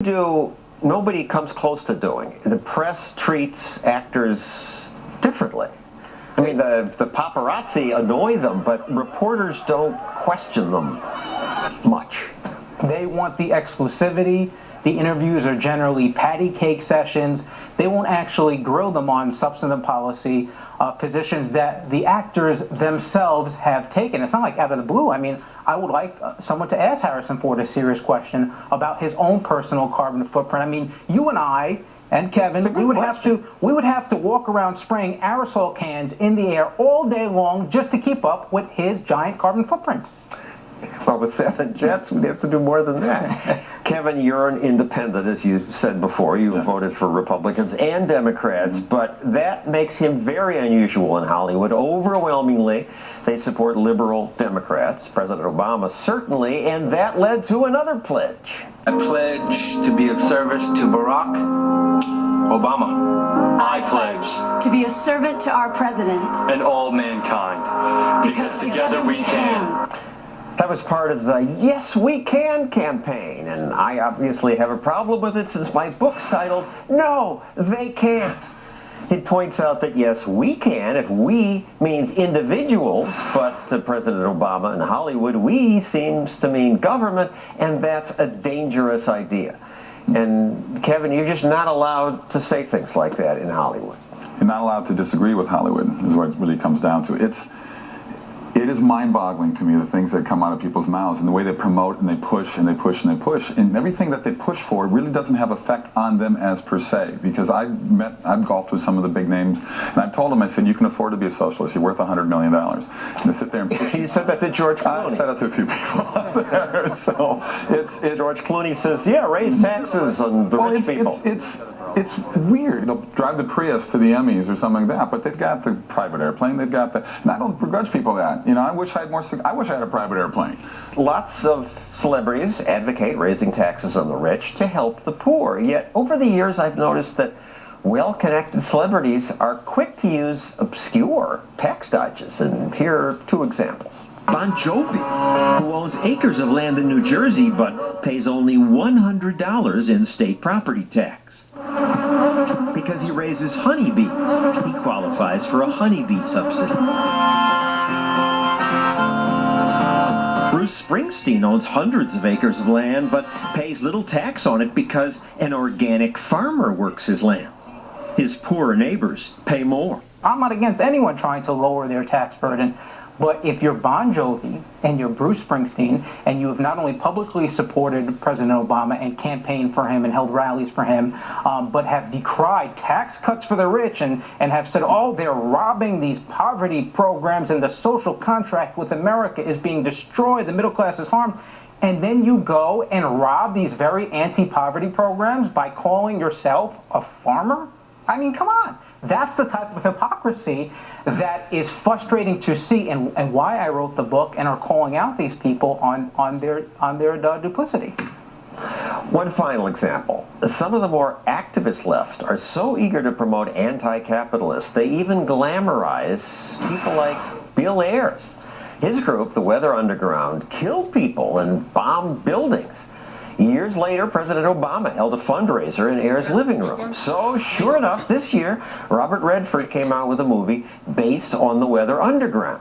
Nobody comes close to doing. The press treats actors differently. I mean, the paparazzi annoy them, but reporters don't question them much. They want the exclusivity. The interviews are generally patty cake sessions. They won't actually grill them on substantive policy positions that the actors themselves have taken. It's not like out of the blue. I mean, I would like someone to ask Harrison Ford a serious question about his own personal carbon footprint. I mean, you and I and Kevin, we would have to walk around spraying aerosol cans in the air all day long just to keep up with his giant carbon footprint. Well, with 7 jets, we'd have to do more than that. Kevin, you're an independent, as you said before. You voted for Republicans and Democrats, but that makes him very unusual in Hollywood. Overwhelmingly, they support liberal Democrats. President Obama certainly, and that led to another pledge. I pledge to be of service to Barack Obama. I pledge to be a servant to our president and all mankind, because together we can. That was part of the Yes We Can campaign, and I obviously have a problem with it since my book's titled, No, They Can't. It points out that yes, we can, if we means individuals, but to President Obama and Hollywood, we seems to mean government, and that's a dangerous idea. And Kevin, you're just not allowed to say things like that in Hollywood. You're not allowed to disagree with Hollywood, is what it really comes down to. It is mind-boggling to me, the things that come out of people's mouths and the way they promote and they push and they push and they push. And everything that they push for really doesn't have effect on them as per se. Because I've golfed with some of the big names, and I've told them, I said, you can afford to be a socialist. You're worth $100 million. And to sit there and push. You said that to George Clooney. I said that to a few people out there. So George Clooney says, yeah, raise taxes on the rich people. It's weird. They'll drive the Prius to the Emmys or something like that, but they've got the private airplane. They've got the, and I don't begrudge people that. You know, I wish I had a private airplane. Lots of celebrities advocate raising taxes on the rich to help the poor. Yet over the years, I've noticed that well-connected celebrities are quick to use obscure tax dodges, and here are 2 examples. Bon Jovi, who owns acres of land in New Jersey but pays only $100 in state property tax. Because he raises honeybees, he qualifies for a honeybee subsidy. Bruce Springsteen owns hundreds of acres of land but pays little tax on it because an organic farmer works his land. His poorer neighbors pay more. I'm not against anyone trying to lower their tax burden. But if you're Bon Jovi and you're Bruce Springsteen and you have not only publicly supported President Obama and campaigned for him and held rallies for him, but have decried tax cuts for the rich and have said, oh, they're robbing these poverty programs and the social contract with America is being destroyed, the middle class is harmed, and then you go and rob these very anti-poverty programs by calling yourself a farmer? I mean, come on. That's the type of hypocrisy that is frustrating to see, and why I wrote the book and are calling out these people on their duplicity. One final example. Some of the more activist left are so eager to promote anti-capitalist, they even glamorize people like Bill Ayers. His group, the Weather Underground, killed people and bombed buildings. Years later, President Obama held a fundraiser in Ayers' living room. So, sure enough, this year, Robert Redford came out with a movie based on the Weather Underground.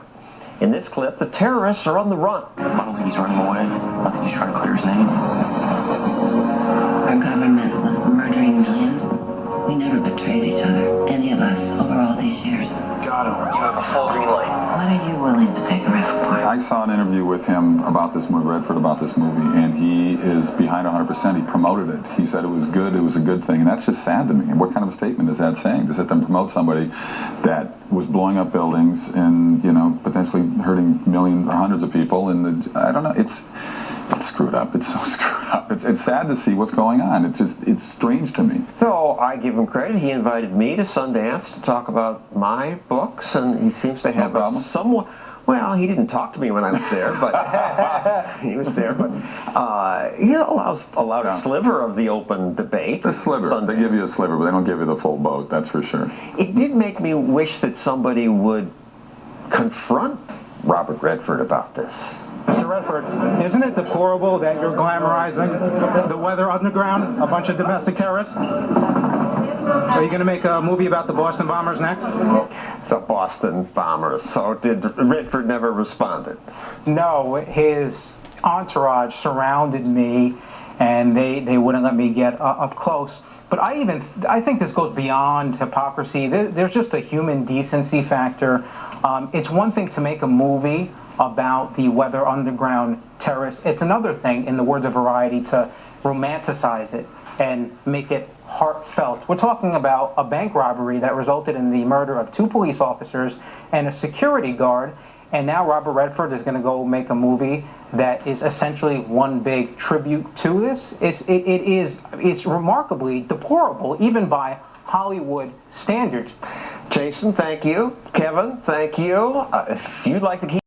In this clip, the terrorists are on the run. I don't think he's running away. I think he's trying to clear his name. Our government was murdering millions. We never betrayed each other, any of us, over all these years. Got him. You have a full green light. What are you willing to take a risk for? I saw an interview with him about this movie, Redford, about this movie, and he is behind 100%. He promoted it. He said it was good, it was a good thing, and that's just sad to me. And what kind of a statement is that saying, to sit there and promote somebody that was blowing up buildings and, you know, potentially hurting millions or hundreds of people? And I don't know, it's screwed up. It's so screwed up. It's sad to see what's going on. It's strange to me. So I give him credit. He invited me to Sundance to talk about my books, and he seems to have a somewhat. Well, he didn't talk to me when I was there, but he was there. But he allowed a sliver of the open debate. A sliver. Sundance. They give you a sliver, but they don't give you the full boat. That's for sure. It did make me wish that somebody would confront Robert Redford about this. Mr. Redford, isn't it deplorable that you're glamorizing the Weather Underground, a bunch of domestic terrorists? Are you going to make a movie about the Boston bombers next? The Boston bombers. So did Redford never responded? No, his entourage surrounded me, and they wouldn't let me get up close. But I think this goes beyond hypocrisy. There's just a human decency factor. It's one thing to make a movie about the Weather Underground terrorists. It's another thing, in the words of Variety, to romanticize it and make it heartfelt. We're talking about a bank robbery that resulted in the murder of 2 police officers and a security guard, and now Robert Redford is going to go make a movie that is essentially one big tribute to this. It's remarkably deplorable, even by Hollywood standards. Jason, thank you. Kevin, thank you. If you'd like to keep